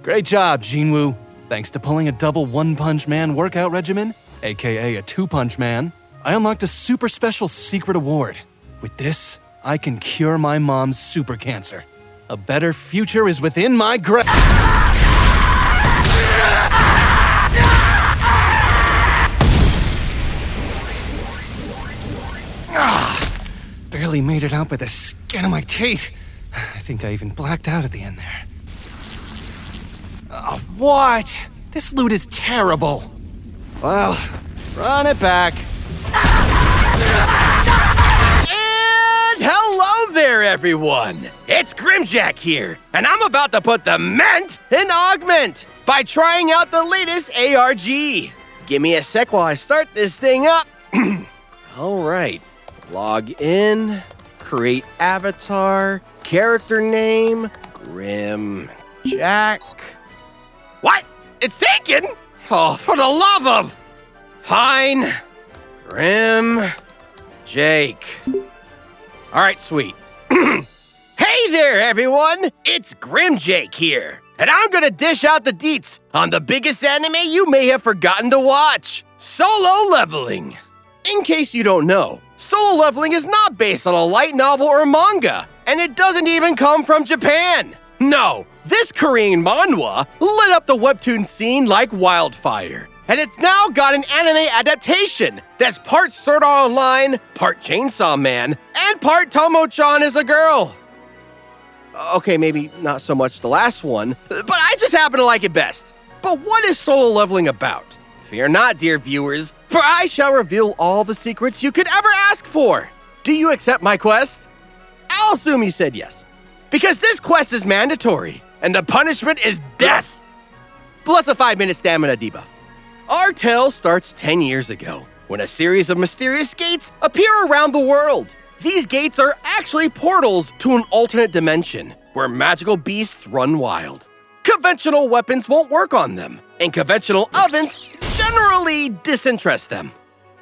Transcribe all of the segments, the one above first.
Great job, Jinwoo. Thanks to pulling a double one-punch man workout regimen, aka a two-punch man, I unlocked a super special secret award. With this, I can cure my mom's super cancer. A better future is within my grasp. Barely made it out by the skin of my teeth. I think I even blacked out at the end there. Oh, what? This loot is terrible. Well, run it back. And hello there, everyone. It's Grimmjack here, and I'm about to put the ment in augment by trying out the latest ARG. Give me a sec while I start this thing up. All right. Log in, create avatar, character name, Grimmjack. What? It's taken? Oh, for the love of... Fine. Grimmjack. All right, sweet. Hey there, everyone. It's Grimmjack here, and I'm gonna dish out the deets on the biggest anime you may have forgotten to watch, Solo Leveling. In case you don't know, Solo Leveling is not based on a light novel or manga, and it doesn't even come from Japan. No, this Korean manhwa lit up the webtoon scene like wildfire, and it's now got an anime adaptation that's part Sword Art Online, part Chainsaw Man, and part Tomo-chan is a girl. Okay, maybe not so much the last one, but I just happen to like it best. But what is Solo Leveling about? Fear not, dear viewers, for I shall reveal all the secrets you could ever ask for. Do you accept my quest? I'll assume you said yes. Because this quest is mandatory, and the punishment is death. Plus a 5-minute stamina debuff. Our tale starts 10 years ago, when a series of mysterious gates appear around the world. These gates are actually portals to an alternate dimension, where magical beasts run wild. Conventional weapons won't work on them, and conventional ovens generally disinterest them.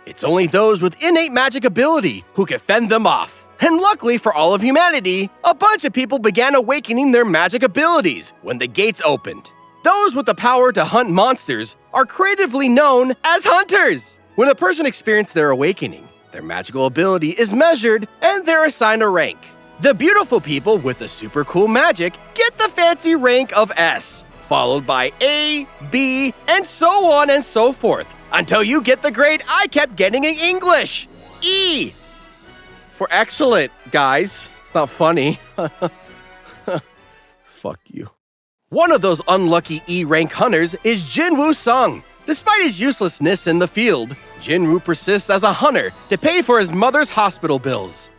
It's only those with innate magic ability who can fend them off. And luckily for all of humanity, a bunch of people began awakening their magic abilities when the gates opened. Those with the power to hunt monsters are creatively known as hunters. When a person experiences their awakening, their magical ability is measured and they're assigned a rank. The beautiful people with the super cool magic get the fancy rank of S, followed by A, B, and so on and so forth, until you get the grade I kept getting in English, E. For excellent, guys. It's not funny. Fuck you. One of those unlucky E-rank hunters is Jinwoo Sung. Despite his uselessness in the field, Jinwoo persists as a hunter to pay for his mother's hospital bills.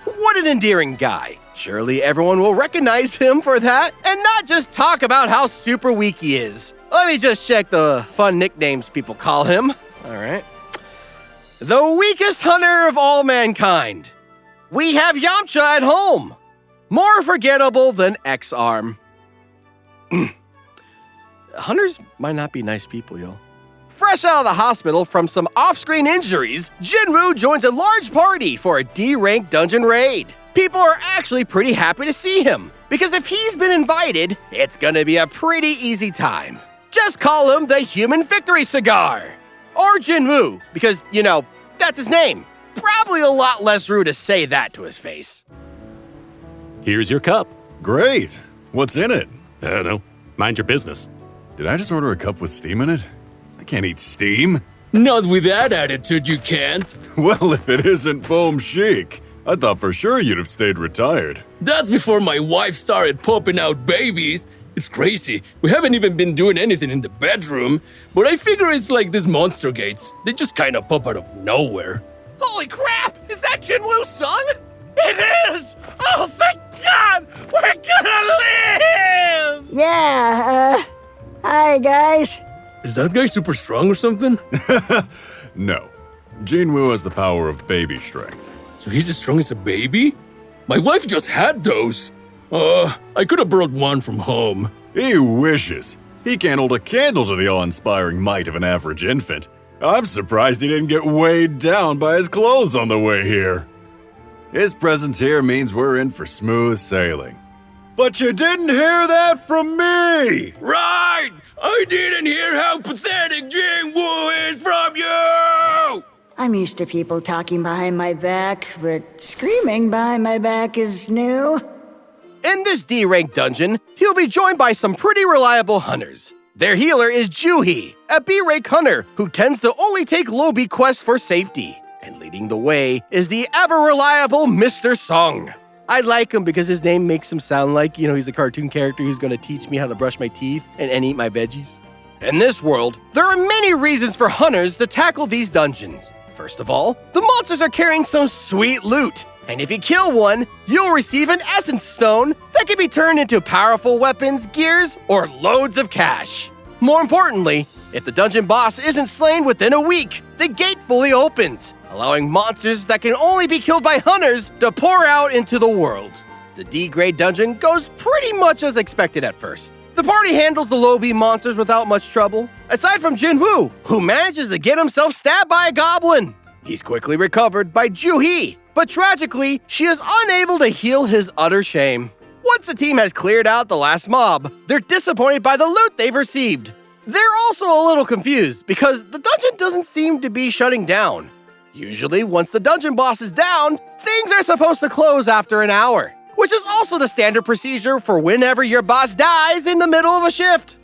What an endearing guy. Surely everyone will recognize him for that and not just talk about how super weak he is. Let me just check the fun nicknames people call him. All right. The weakest hunter of all mankind. We have Yamcha at home. More forgettable than X-Arm. Hunters might not be nice people, yo. Fresh out of the hospital from some off-screen injuries, Jinwoo joins a large party for a D-rank dungeon raid. People are actually pretty happy to see him, because if he's been invited, it's gonna be a pretty easy time. Just call him the Human Victory Cigar. Or Jinwoo, because, you know, that's his name. Probably a lot less rude to say that to his face. Here's your cup. Great. What's in it? I don't know. Mind your business. Did I just order a cup with steam in it? I can't eat steam. Not with that attitude, you can't. Well, if it isn't Beom-Shik, I thought for sure you'd have stayed retired. That's before my wife started popping out babies. It's crazy. We haven't even been doing anything in the bedroom, but I figure it's like these monster gates. They just kind of pop out of nowhere. Holy crap! Is that Jinwoo Sung? It is! Oh, thank God! We're gonna live! Yeah, hi guys. Is that guy super strong or something? No. Jinwoo has the power of baby strength. So he's as strong as a baby? My wife just had those. I could have brought one from home. He wishes. He can't hold a candle to the awe-inspiring might of an average infant. I'm surprised he didn't get weighed down by his clothes on the way here. His presence here means we're in for smooth sailing. But you didn't hear that from me! Right! I didn't hear how pathetic Jinwoo is from you! I'm used to people talking behind my back, but screaming behind my back is new. In this D-rank dungeon, he'll be joined by some pretty reliable hunters. Their healer is Joohee, a B-rank hunter who tends to only take low B quests for safety. And leading the way is the ever-reliable Mr. Sung. I like him because his name makes him sound like, he's a cartoon character who's going to teach me how to brush my teeth and eat my veggies. In this world, there are many reasons for hunters to tackle these dungeons. First of all, the monsters are carrying some sweet loot. And if you kill one, you'll receive an essence stone that can be turned into powerful weapons, gears, or loads of cash. More importantly, if the dungeon boss isn't slain within a week, the gate fully opens, allowing monsters that can only be killed by hunters to pour out into the world. The D-grade dungeon goes pretty much as expected at first. The party handles the low B monsters without much trouble, aside from Jinwoo, who manages to get himself stabbed by a goblin. He's quickly recovered by Joohee, but tragically, she is unable to heal his utter shame. Once the team has cleared out the last mob, they're disappointed by the loot they've received. They're also a little confused because the dungeon doesn't seem to be shutting down. Usually, once the dungeon boss is down, things are supposed to close after an hour, which is also the standard procedure for whenever your boss dies in the middle of a shift.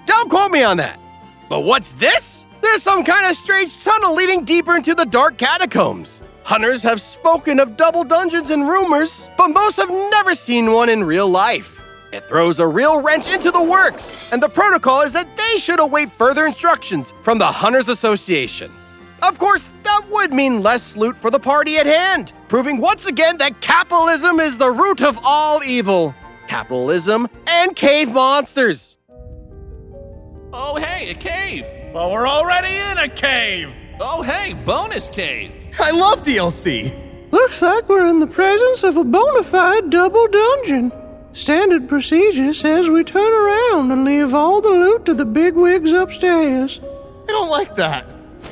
Don't quote me on that. But what's this? There's some kind of strange tunnel leading deeper into the dark catacombs. Hunters have spoken of double dungeons and rumors, but most have never seen one in real life. It throws a real wrench into the works, and the protocol is that they should await further instructions from the Hunters Association. Of course, that would mean less loot for the party at hand, proving once again that capitalism is the root of all evil. Capitalism and cave monsters. Oh, hey, a cave. Well, we're already in a cave. Oh, hey, bonus cave. I love DLC. Looks like we're in the presence of a bona fide double dungeon. Standard procedure says we turn around and leave all the loot to the bigwigs upstairs. I don't like that.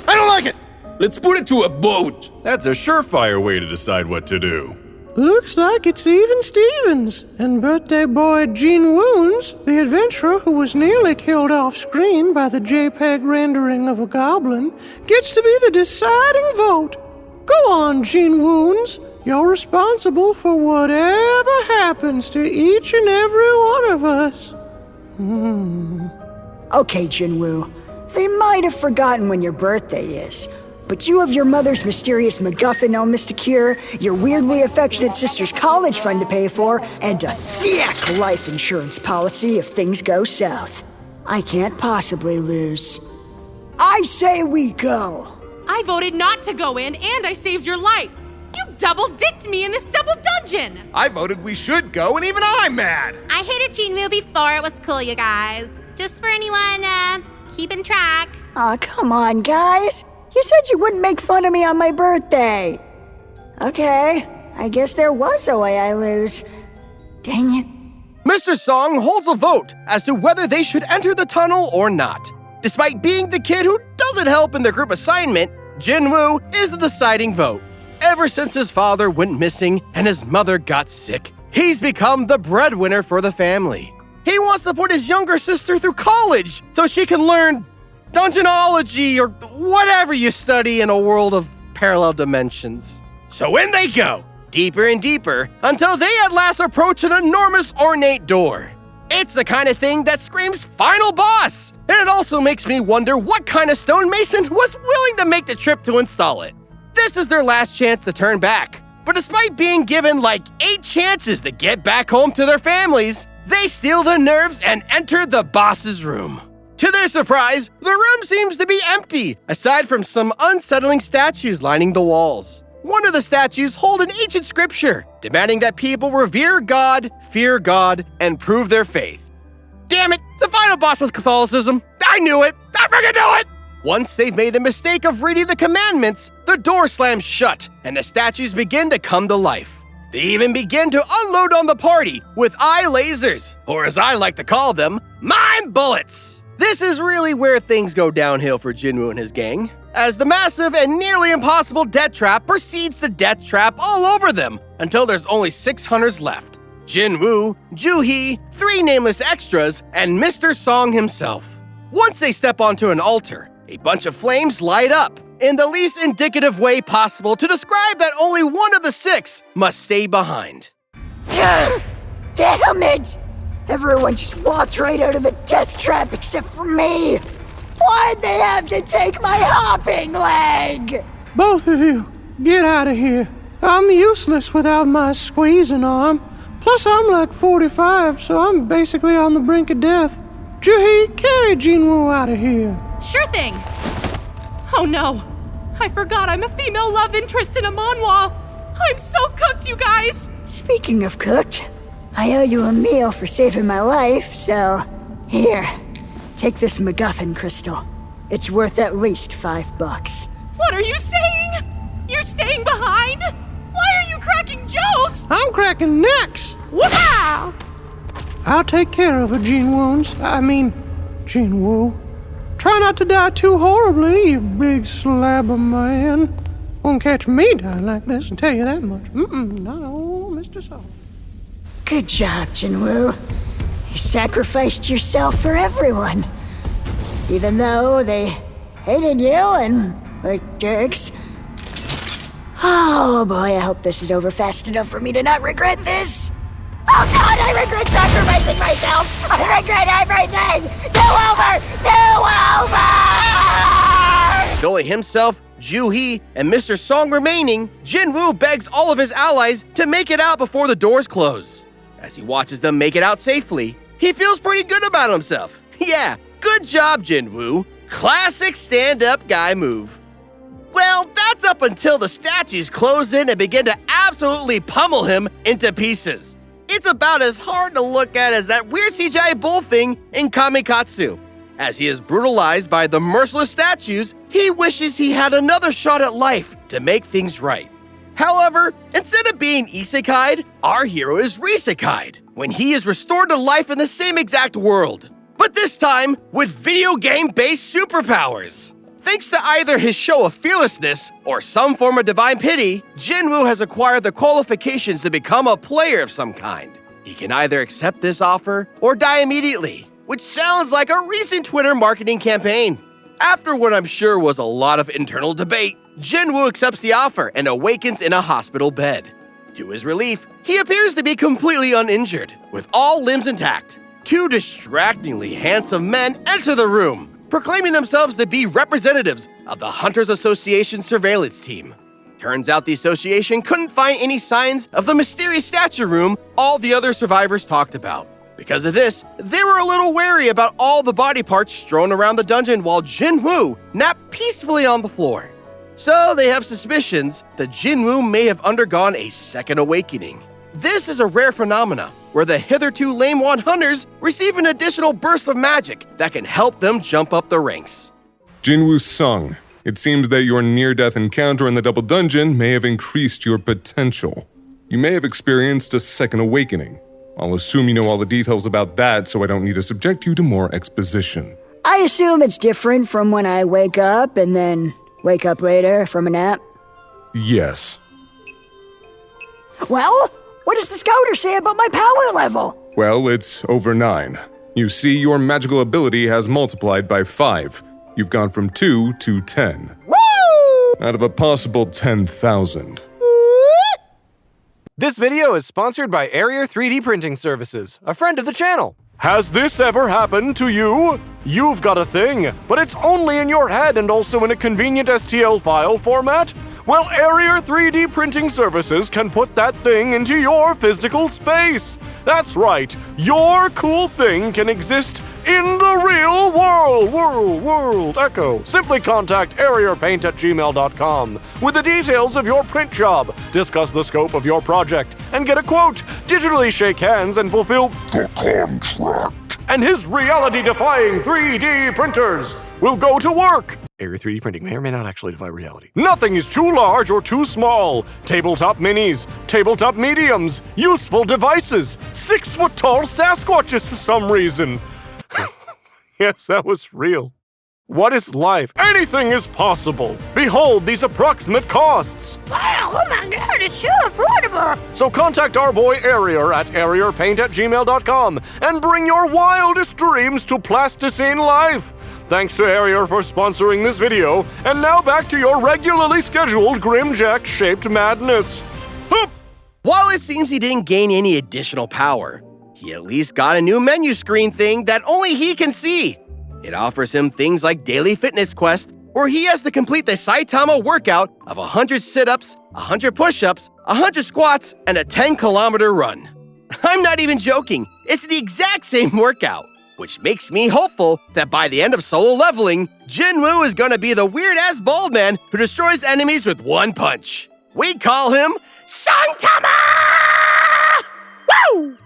I don't like it. Let's put it to a vote. That's a surefire way to decide what to do. Looks like it's even Stevens, and birthday boy Jinwoo, the adventurer who was nearly killed off screen by the JPEG rendering of a goblin, gets to be the deciding vote. Go on, Jinwoo. You're responsible for whatever happens to each and every one of us. Okay, Jinwoo. They might have forgotten when your birthday is, but you have your mother's mysterious MacGuffin illness to cure, your weirdly affectionate sister's college fund to pay for, and a thick life insurance policy if things go south. I can't possibly lose. I say we go! I voted not to go in, and I saved your life! You double-dicked me in this double dungeon! I voted we should go, and even I'm mad! I hated Jinwoo before it was cool, you guys. Just for anyone, keeping track. Aw, come on, guys! You said you wouldn't make fun of me on my birthday. Okay, I guess there was a way I lose. Dang it. Mr. Sung holds a vote as to whether they should enter the tunnel or not. Despite being the kid who doesn't help in the group assignment, Jinwoo is the deciding vote. Ever since his father went missing and his mother got sick, he's become the breadwinner for the family. He wants to put his younger sister through college so she can learn dungeonology or whatever you study in a world of parallel dimensions. So in they go, deeper and deeper, until they at last approach an enormous ornate door. It's the kind of thing that screams final boss, and it also makes me wonder what kind of stonemason was willing to make the trip to install it. This is their last chance to turn back, but despite being given like 8 chances to get back home to their families, they steal their nerves and enter the boss's room. To their surprise, the room seems to be empty, aside from some unsettling statues lining the walls. One of the statues hold an ancient scripture, demanding that people revere God, fear God, and prove their faith. Damn it, the final boss with Catholicism. I knew it! I freaking knew it! Once they've made a mistake of reading the commandments, the door slams shut, and the statues begin to come to life. They even begin to unload on the party with eye lasers, or as I like to call them, mind bullets. This is really where things go downhill for Jinwoo and his gang, as the massive and nearly impossible death trap proceeds to death trap all over them until there's only 6 hunters left. Jinwoo, Joohee, 3 nameless extras, and Mr. Song himself. Once they step onto an altar, a bunch of flames light up in the least indicative way possible to describe that only one of the 6 must stay behind. Damn it! Everyone just walked right out of the death trap except for me. Why'd they have to take my hopping leg? Both of you, get out of here. I'm useless without my squeezing arm. Plus, I'm like 45, so I'm basically on the brink of death. Joohee, carry Jinwoo out of here. Sure thing. Oh no, I forgot I'm a female love interest in a manhwa. I'm so cooked, you guys. Speaking of cooked, I owe you a meal for saving my life, so here, take this MacGuffin crystal. It's worth at least $5. What are you saying? You're staying behind? Why are you cracking jokes? I'm cracking necks. Wow! I'll take care of her, Jinwoo. Try not to die too horribly, you big slab of man. Won't catch me dying like this, I'll tell you that much. Not old Mr. Song. Good job, Jinwoo. You sacrificed yourself for everyone. Even though they hated you and were jerks. Oh boy, I hope this is over fast enough for me to not regret this. Oh God, I regret sacrificing myself. I regret everything. With only himself, Joohee, and Mr. Song remaining, Jinwoo begs all of his allies to make it out before the doors close. As he watches them make it out safely, he feels pretty good about himself. Yeah, good job, Jinwoo. Classic stand-up guy move. Well, that's up until the statues close in and begin to absolutely pummel him into pieces. It's about as hard to look at as that weird CGI bull thing in Kamikatsu. As he is brutalized by the merciless statues, he wishes he had another shot at life to make things right. However, instead of being Isekai'd, our hero is Re-Sekai'd when he is restored to life in the same exact world, but this time with video game-based superpowers. Thanks to either his show of fearlessness or some form of divine pity, Jinwoo has acquired the qualifications to become a player of some kind. He can either accept this offer or die immediately, which sounds like a recent Twitter marketing campaign. After what I'm sure was a lot of internal debate, Jinwoo accepts the offer and awakens in a hospital bed. To his relief, he appears to be completely uninjured, with all limbs intact. 2 distractingly handsome men enter the room, proclaiming themselves to be representatives of the Hunters Association surveillance team. Turns out the association couldn't find any signs of the mysterious statue room all the other survivors talked about. Because of this, they were a little wary about all the body parts strewn around the dungeon while Jinwoo napped peacefully on the floor. So they have suspicions that Jinwoo may have undergone a second awakening. This is a rare phenomena where the hitherto lame wand hunters receive an additional burst of magic that can help them jump up the ranks. Jinwoo Sung, it seems that your near-death encounter in the double dungeon may have increased your potential. You may have experienced a second awakening. I'll assume you know all the details about that, so I don't need to subject you to more exposition. I assume it's different from when I wake up and then wake up later from a nap? Yes. Well, what does the scouter say about my power level? Well, it's over 9. You see, your magical ability has multiplied by 5. You've gone from 2 to 10. Woo! Out of a possible 10,000. This video is sponsored by Area 3D Printing Services, a friend of the channel. Has this ever happened to you? You've got a thing, but it's only in your head and also in a convenient STL file format? Well, Area 3D Printing Services can put that thing into your physical space. That's right, your cool thing can exist in the real world, Echo. Simply contact AriaPaint@gmail.com with the details of your print job, discuss the scope of your project, and get a quote, digitally shake hands and fulfill the contract. And his reality-defying 3D printers will go to work. Area 3D printing may or may not actually defy reality. Nothing is too large or too small. Tabletop minis, tabletop mediums, useful devices, 6-foot-tall Sasquatches for some reason. Yes, that was real. What is life? Anything is possible. Behold these approximate costs. Wow, oh my god, it's so affordable. So contact our boy Arier at arierpaint@gmail.com and bring your wildest dreams to plasticine life. Thanks to Arier for sponsoring this video, and now back to your regularly scheduled Grimmjack-shaped madness. While it seems he didn't gain any additional power, he at least got a new menu screen thing that only he can see. It offers him things like daily fitness quest, where he has to complete the Saitama workout of 100 sit-ups, 100 push-ups, 100 squats, and a 10-kilometer run. I'm not even joking, it's the exact same workout, which makes me hopeful that by the end of solo leveling, Jinwoo is gonna be the weird-ass bald man who destroys enemies with one punch. We call him Sangtama! Woo!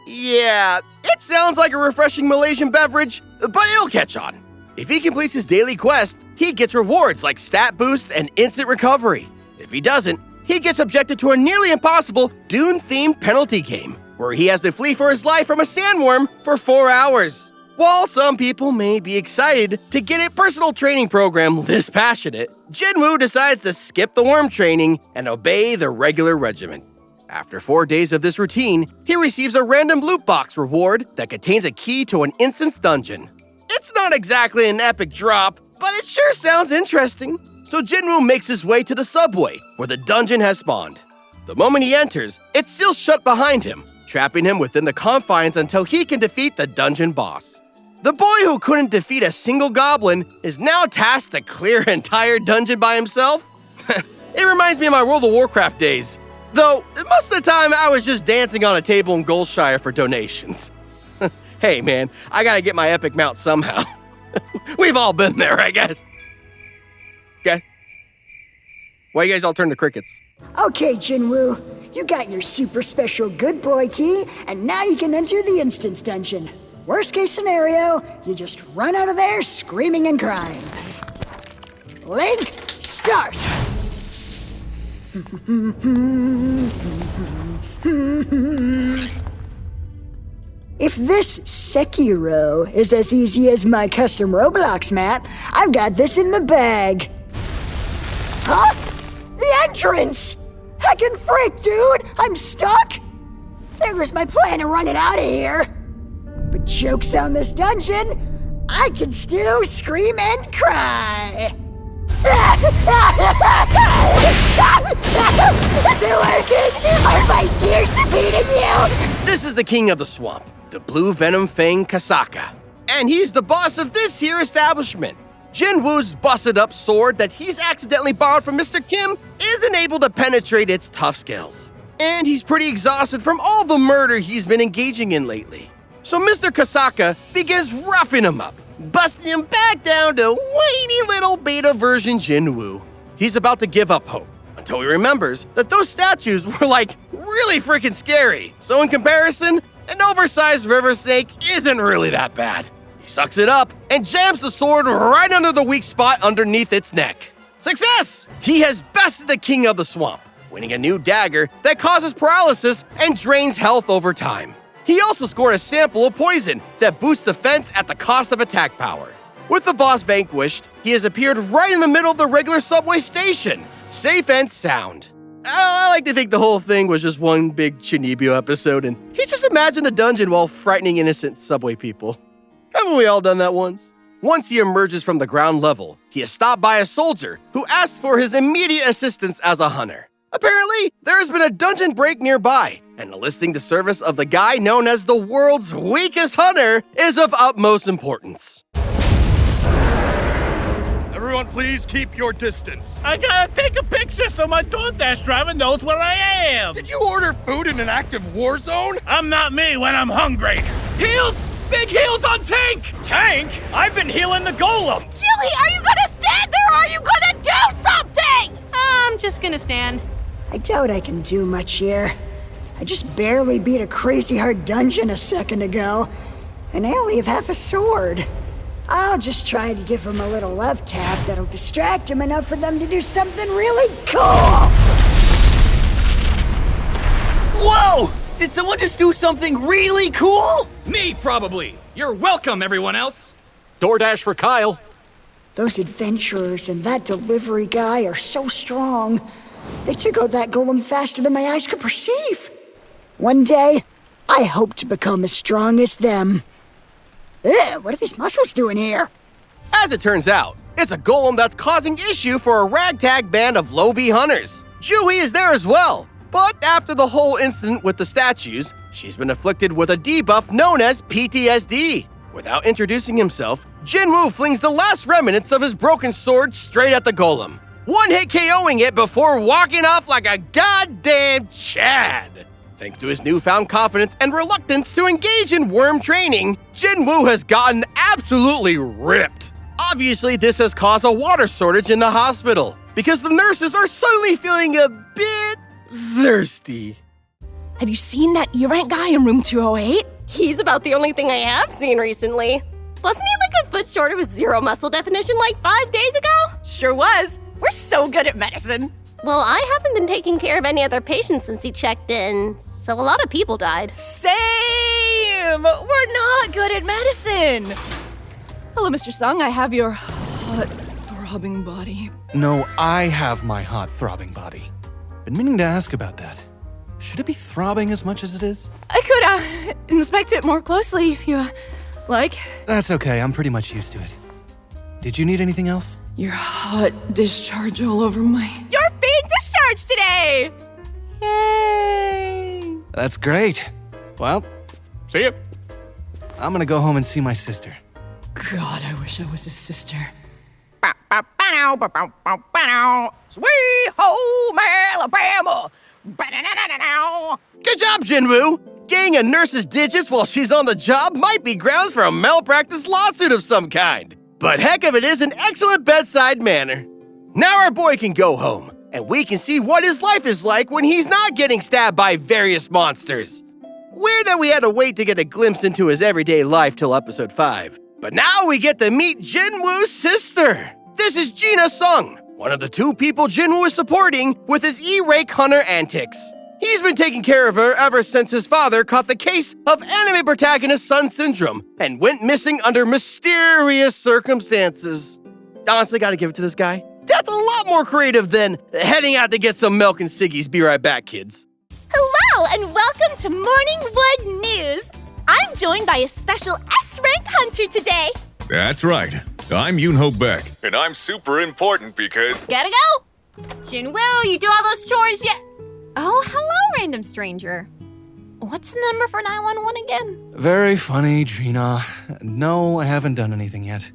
Yeah, it sounds like a refreshing Malaysian beverage, but it'll catch on. If he completes his daily quest, he gets rewards like stat boost and instant recovery. If he doesn't, he gets subjected to a nearly impossible Dune-themed penalty game, where he has to flee for his life from a sandworm for 4 hours. While some people may be excited to get a personal training program this passionate, Jinwoo decides to skip the worm training and obey the regular regimen. After 4 days of this routine, he receives a random loot box reward that contains a key to an instance dungeon. It's not exactly an epic drop, but it sure sounds interesting. So Jinwoo makes his way to the subway, where the dungeon has spawned. The moment he enters, it's still shut behind him, trapping him within the confines until he can defeat the dungeon boss. The boy who couldn't defeat a single goblin is now tasked to clear an entire dungeon by himself. It reminds me of my World of Warcraft days. Though, most of the time I was just dancing on a table in Goldshire for donations. Hey man, I gotta get my epic mount somehow. We've all been there, I guess. Okay. Why you guys all turn to crickets? Okay, Jinwoo, you got your super special good boy key, and now you can enter the instance dungeon. Worst case scenario, you just run out of there screaming and crying. Link, start! If this Sekiro is as easy as my custom Roblox map, I've got this in the bag. Huh? The entrance! Heckin' frick, dude! I'm stuck! There goes my plan of running out of here. But joke's on this dungeon, I can still scream and cry. Is it working? Are my tears defeating you? This is the king of the swamp, the Blue Venom Fang Kasaka. And he's the boss of this here establishment. Jinwoo's busted up sword that he's accidentally borrowed from Mr. Kim isn't able to penetrate its tough scales. And he's pretty exhausted from all the murder he's been engaging in lately. So Mr. Kasaka begins roughing him up, busting him back down to whiny little beta version Jinwoo. He's about to give up hope until he remembers that those statues were like really freaking scary. So in comparison, an oversized river snake isn't really that bad. He sucks it up and jams the sword right under the weak spot underneath its neck. Success! He has bested the king of the swamp, winning a new dagger that causes paralysis and drains health over time. He also scored a sample of poison that boosts defense at the cost of attack power. With the boss vanquished, he has appeared right in the middle of the regular subway station, safe and sound. I like to think the whole thing was just one big Chinibyo episode and he just imagined a dungeon while frightening innocent subway people. Haven't we all done that once? Once he emerges from the ground level, he is stopped by a soldier who asks for his immediate assistance as a hunter. Apparently, there has been a dungeon break nearby, and enlisting the service of the guy known as the world's weakest hunter is of utmost importance. Everyone, please keep your distance. I gotta take a picture so my Doordash driver knows where I am. Did you order food in an active war zone? I'm not me when I'm hungry. Heals! Big heals on Tank! Tank? I've been healing the golem! Joohee, are you gonna stand there or are you gonna do something? I'm just gonna stand. I doubt I can do much here. I just barely beat a crazy hard dungeon a second ago, and I only have half a sword. I'll just try to give him a little love tap that'll distract him enough for them to do something really cool! Whoa! Did someone just do something really cool? Me, probably. You're welcome, everyone else. Doordash for Kyle. Those adventurers and that delivery guy are so strong. They took out that golem faster than my eyes could perceive. One day, I hope to become as strong as them. What are these muscles doing here? As it turns out, it's a golem that's causing issue for a ragtag band of low-B hunters. Joohee is there as well, but after the whole incident with the statues, she's been afflicted with a debuff known as PTSD. Without introducing himself, Jinwoo flings the last remnants of his broken sword straight at the golem, one-hit KOing it before walking off like a goddamn Chad. Thanks to his newfound confidence and reluctance to engage in worm training, Jinwoo has gotten absolutely ripped. Obviously, this has caused a water shortage in the hospital, because the nurses are suddenly feeling a bit thirsty. Have you seen that E-rank guy in room 208? He's about the only thing I have seen recently. Wasn't he like a foot shorter with zero muscle definition like 5 days ago? Sure was. We're so good at medicine. Well, I haven't been taking care of any other patients since he checked in, so a lot of people died. Same! We're not good at medicine. Hello, Mr. Sung. I have your hot, throbbing body. No, I have my hot, throbbing body. Been meaning to ask about that. Should it be throbbing as much as it is? I could, inspect it more closely if you like. That's okay, I'm pretty much used to it. Did you need anything else? Your hot discharge all over my... You're being discharged today! Yay! That's great. Well, see ya. I'm gonna go home and see my sister. God, I wish I was his sister. Sweet home Alabama. Good job, Jinwoo! Getting a nurse's digits while she's on the job might be grounds for a malpractice lawsuit of some kind. But heck of it is an excellent bedside manner. Now our boy can go home, and we can see what his life is like when he's not getting stabbed by various monsters. Weird that we had to wait to get a glimpse into his everyday life till episode 5. But now we get to meet Jinwoo's sister. This is Jinah Sung, one of the 2 people Jinwoo is supporting with his E-rank hunter antics. He's been taking care of her ever since his father caught the case of anime protagonist son syndrome and went missing under mysterious circumstances. Honestly, gotta give it to this guy. That's a lot more creative than heading out to get some milk and ciggies. Be right back, kids. Hello, and welcome to Morningwood News. I'm joined by a special S-rank hunter today. That's right. I'm Yoonho Beck, and I'm super important because... Gotta go! Jinwoo, you do all those chores yet? Oh, hello, random stranger. What's the number for 911 again? Very funny, Jinah. No, I haven't done anything yet.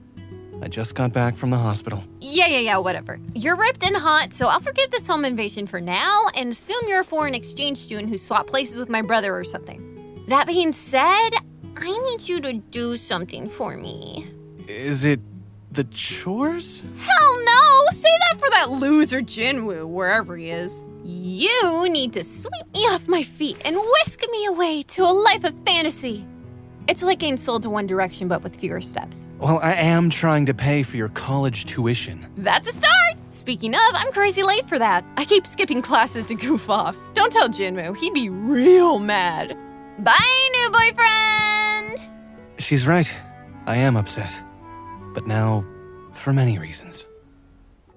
I just got back from the hospital. Yeah, whatever. You're ripped and hot, so I'll forgive this home invasion for now and assume you're a foreign exchange student who swapped places with my brother or something. That being said, I need you to do something for me. Is it the chores? Hell no! Say that for that loser Jinwoo, wherever he is. You need to sweep me off my feet and whisk me away to a life of fantasy. It's like getting sold to One Direction, but with fewer steps. Well, I am trying to pay for your college tuition. That's a start! Speaking of, I'm crazy late for that. I keep skipping classes to goof off. Don't tell Jinwoo, he'd be real mad. Bye, new boyfriend! She's right. I am upset. But now, for many reasons.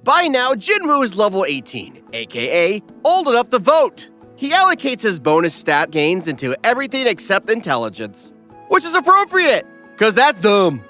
By now, Jinwoo is level 18, aka old enough to vote. He allocates his bonus stat gains into everything except intelligence, which is appropriate, because that's dumb.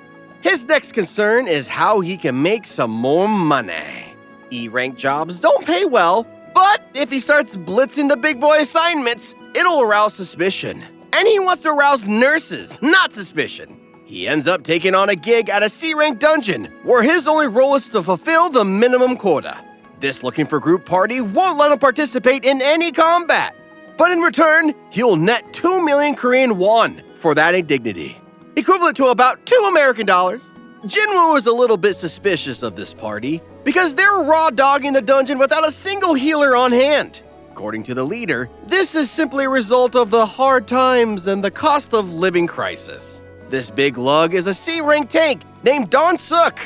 His next concern is how he can make some more money. E-rank jobs don't pay well, but if he starts blitzing the big boy assignments, it'll arouse suspicion. And he wants to arouse nurses, not suspicion. He ends up taking on a gig at a C-rank dungeon, where his only role is to fulfill the minimum quota. This looking for group party won't let him participate in any combat, but in return, he'll net 2 million Korean won for that indignity, equivalent to about $2 American. Jinwoo is a little bit suspicious of this party, because they're raw dogging the dungeon without a single healer on hand. According to the leader, this is simply a result of the hard times and the cost of living crisis. This big lug is a C-rank tank named Don-Suk.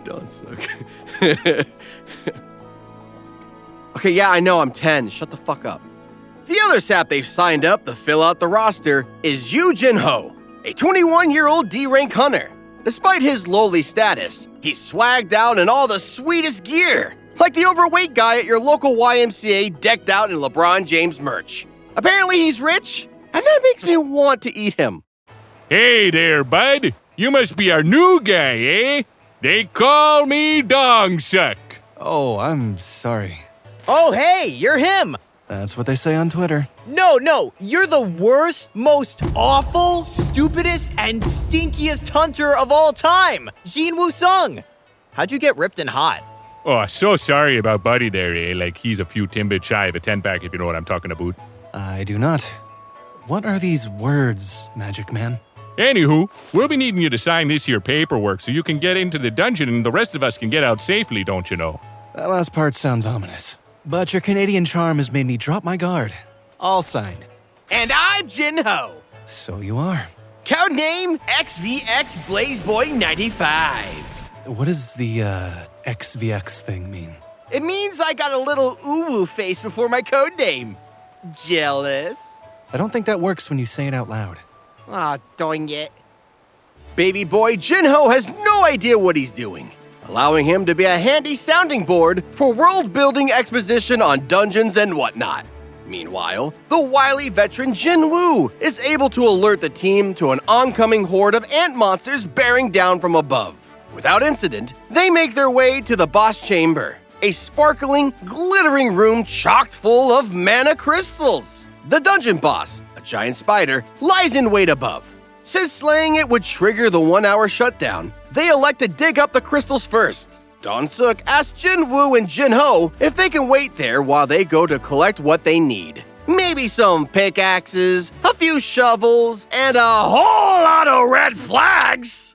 Don-Suk. Okay, yeah, I know I'm 10. Shut the fuck up. The other sap they've signed up to fill out the roster is Yu Jinho, a 21-year-old D-rank hunter. Despite his lowly status, he's swagged out in all the sweetest gear, like the overweight guy at your local YMCA decked out in LeBron James merch. Apparently he's rich, and that makes me want to eat him. Hey there, bud. You must be our new guy, eh? They call me Dongsuck. Oh, I'm sorry. Oh, hey, you're him. That's what they say on Twitter. No, you're the worst, most awful, stupidest, and stinkiest hunter of all time, Jinwoo Sung. How'd you get ripped and hot? Oh, so sorry about Buddy there, eh? Like he's a few timbits shy of a 10-pack, if you know what I'm talking about. I do not. What are these words, Magic Man? Anywho, we'll be needing you to sign this here paperwork so you can get into the dungeon and the rest of us can get out safely, don't you know? That last part sounds ominous. But your Canadian charm has made me drop my guard. All signed. And I'm Jinho. So you are. Codename XVX Blazeboy 95. What does the XVX thing mean? It means I got a little uwu face before my codename. Jealous? I don't think that works when you say it out loud. Aw, dang it. Baby boy Jinho has no idea what he's doing, allowing him to be a handy sounding board for world-building exposition on dungeons and whatnot. Meanwhile, the wily veteran Jinwoo is able to alert the team to an oncoming horde of ant monsters bearing down from above. Without incident, they make their way to the boss chamber, a sparkling, glittering room chock full of mana crystals. The dungeon boss, a giant spider, lies in wait above. Since slaying it would trigger the 1-hour shutdown, they elect to dig up the crystals first. Dongsuck asks Jinwoo and Jinho if they can wait there while they go to collect what they need. Maybe some pickaxes, a few shovels, and a whole lot of red flags!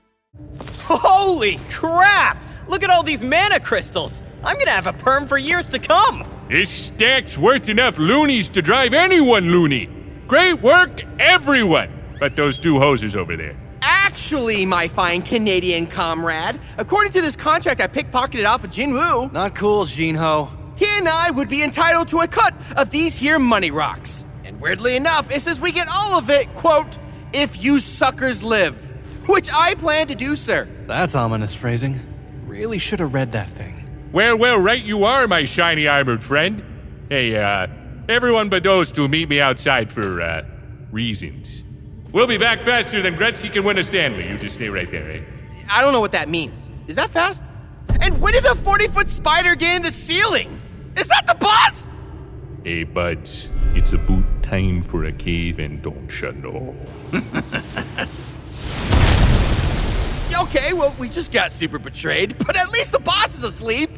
Holy crap! Look at all these mana crystals! I'm gonna have a perm for years to come! This stack's worth enough loonies to drive anyone loony. Great work, everyone! But those two hoses over there. Actually, my fine Canadian comrade, according to this contract I pickpocketed off of Jinwoo, not cool, Jinho. He and I would be entitled to a cut of these here money rocks. And weirdly enough, it says we get all of it, quote, if you suckers live. Which I plan to do, sir. That's ominous phrasing. Really should have read that thing. Well, right you are, my shiny armored friend. Hey, everyone but those two meet me outside for, reasons. We'll be back faster than Gretzky can win a Stanley. You just stay right there, eh? I don't know what that means. Is that fast? And when did a 40-foot spider get in the ceiling? Is that the boss? Hey, buds, it's about time for a cave in, don't you know? Okay, well, we just got super betrayed, but at least the boss is asleep.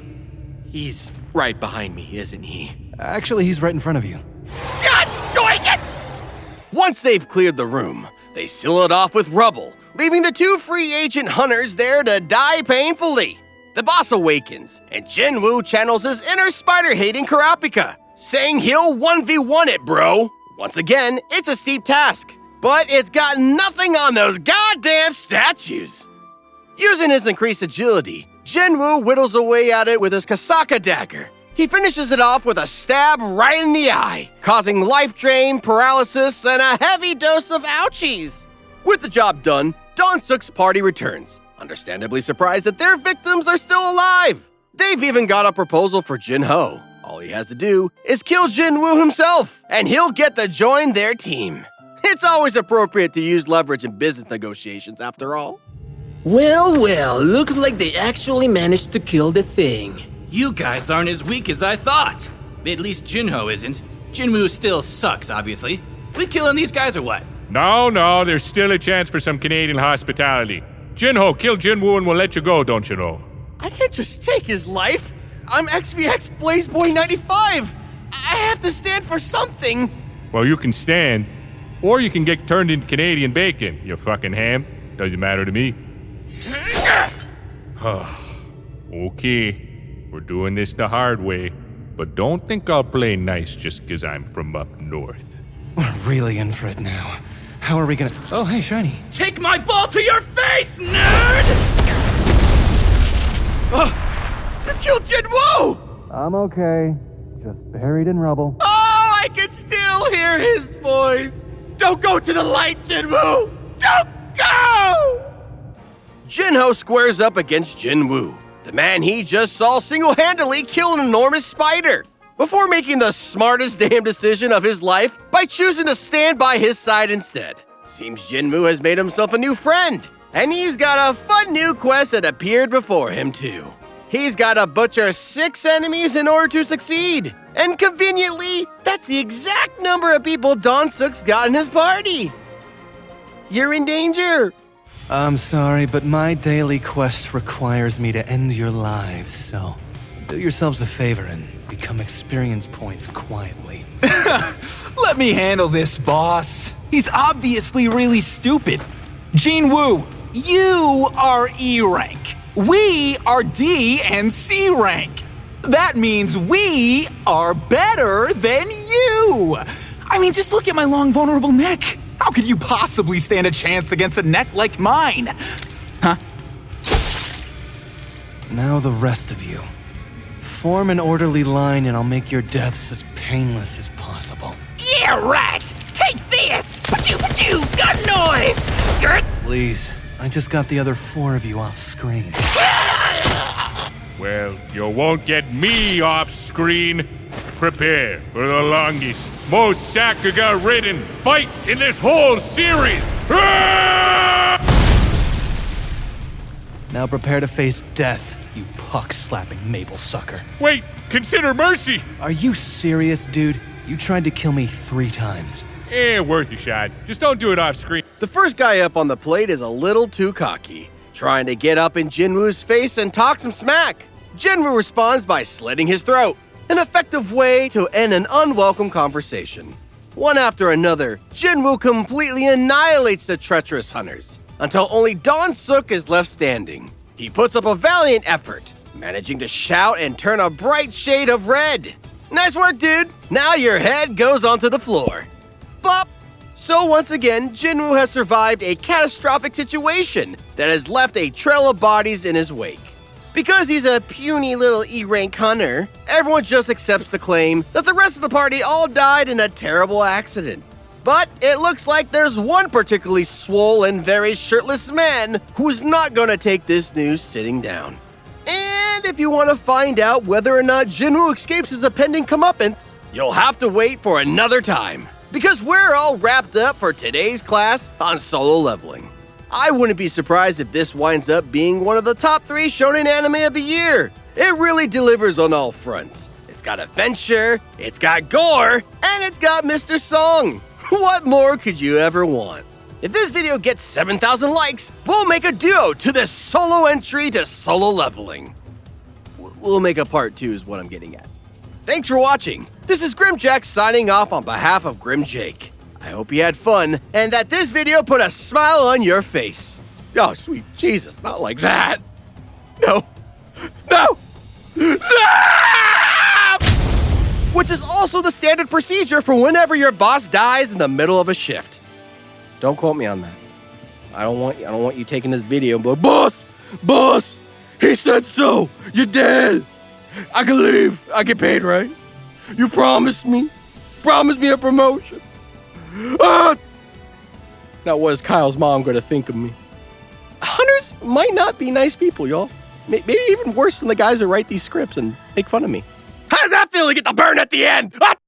He's right behind me, isn't he? Actually, he's right in front of you. God doing it! Once they've cleared the room, they seal it off with rubble, leaving the two free agent hunters there to die painfully. The boss awakens, and Jinwoo channels his inner spider-hating Kurapika, saying he'll 1v1 it, bro. Once again, it's a steep task, but it's got nothing on those goddamn statues. Using his increased agility, Jinwoo whittles away at it with his Kasaka dagger. He finishes it off with a stab right in the eye, causing life drain, paralysis, and a heavy dose of ouchies. With the job done, Dongsuck's party returns, understandably surprised that their victims are still alive. They've even got a proposal for Jinho. All he has to do is kill Jinwoo himself, and he'll get to join their team. It's always appropriate to use leverage in business negotiations, after all. Well, looks like they actually managed to kill the thing. You guys aren't as weak as I thought. At least Jinho isn't. Jinwoo still sucks, obviously. We killing these guys or what? No, there's still a chance for some Canadian hospitality. Jinho, kill Jinwoo and we'll let you go, don't you know? I can't just take his life. I'm XVX Blazeboy 95. I have to stand for something. Well, you can stand, or you can get turned into Canadian bacon, you fucking ham. Doesn't matter to me. Okay. We're doing this the hard way, but don't think I'll play nice just 'cause I'm from up north. We're really in for it now. How are we gonna... Oh, hey, Shiny. Take my ball to your face, nerd! You killed Jinwoo! I'm okay. Just buried in rubble. Oh, I can still hear his voice. Don't go to the light, Jinwoo! Don't Jinho squares up against Jinwoo, the man he just saw single-handedly kill an enormous spider, before making the smartest damn decision of his life by choosing to stand by his side instead. Seems Jinwoo has made himself a new friend, and he's got a fun new quest that appeared before him too. He's got to butcher 6 enemies in order to succeed, and conveniently, that's the exact number of people Dawn-Suk's got in his party. You're in danger. I'm sorry, but my daily quest requires me to end your lives, so do yourselves a favor and become experience points quietly. Let me handle this, boss. He's obviously really stupid. Jinwoo, you are E rank. We are D and C rank. That means we are better than you. I mean, just look at my long, vulnerable neck. How could you possibly stand a chance against a neck like mine? Huh? Now the rest of you. Form an orderly line and I'll make your deaths as painless as possible. Yeah, right! Take this! Pachoo, gun noise! Gert. Please, I just got the other 4 of you off screen. Well, you won't get me off screen. Prepare for the longest, most Sakuga-ridden fight in this whole series. Now prepare to face death, you puck-slapping Mabel sucker. Wait, consider mercy. Are you serious, dude? You tried to kill me 3 times. Worth a shot. Just don't do it off screen. The first guy up on the plate is a little too cocky, trying to get up in Jinwoo's face and talk some smack. Jinwoo responds by slitting his throat, an effective way to end an unwelcome conversation. One after another, Jinwoo completely annihilates the treacherous hunters, until only Dawn-Suk is left standing. He puts up a valiant effort, managing to shout and turn a bright shade of red. Nice work, dude. Now your head goes onto the floor. Bop! So once again, Jinwoo has survived a catastrophic situation that has left a trail of bodies in his wake. Because he's a puny little E-rank hunter, everyone just accepts the claim that the rest of the party all died in a terrible accident. But it looks like there's one particularly swole and very shirtless man who's not gonna take this news sitting down. And if you want to find out whether or not Jinwoo escapes his impending comeuppance, you'll have to wait for another time, because we're all wrapped up for today's class on solo leveling. I wouldn't be surprised if this winds up being one of the top 3 shonen anime of the year. It really delivers on all fronts. It's got adventure, it's got gore, and it's got Mr. Sung. What more could you ever want? If this video gets 7,000 likes, we'll make a duo to this solo entry to solo leveling. We'll make a part 2 is what I'm getting at. Thanks for watching. This is Grimmjack signing off on behalf of Grimmjake. I hope you had fun and that this video put a smile on your face. Oh, sweet Jesus, not like that. No. No! No! Which is also the standard procedure for whenever your boss dies in the middle of a shift. Don't quote me on that. I don't want you taking this video and be like, Boss, he said so. You're dead. I can leave. I get paid, right? You promised me a promotion. Now what is Kyle's mom gonna think of me? Hunters might not be nice people, y'all. Maybe even worse than the guys that write these scripts and make fun of me. How does that feel to get the burn at the end? Ah!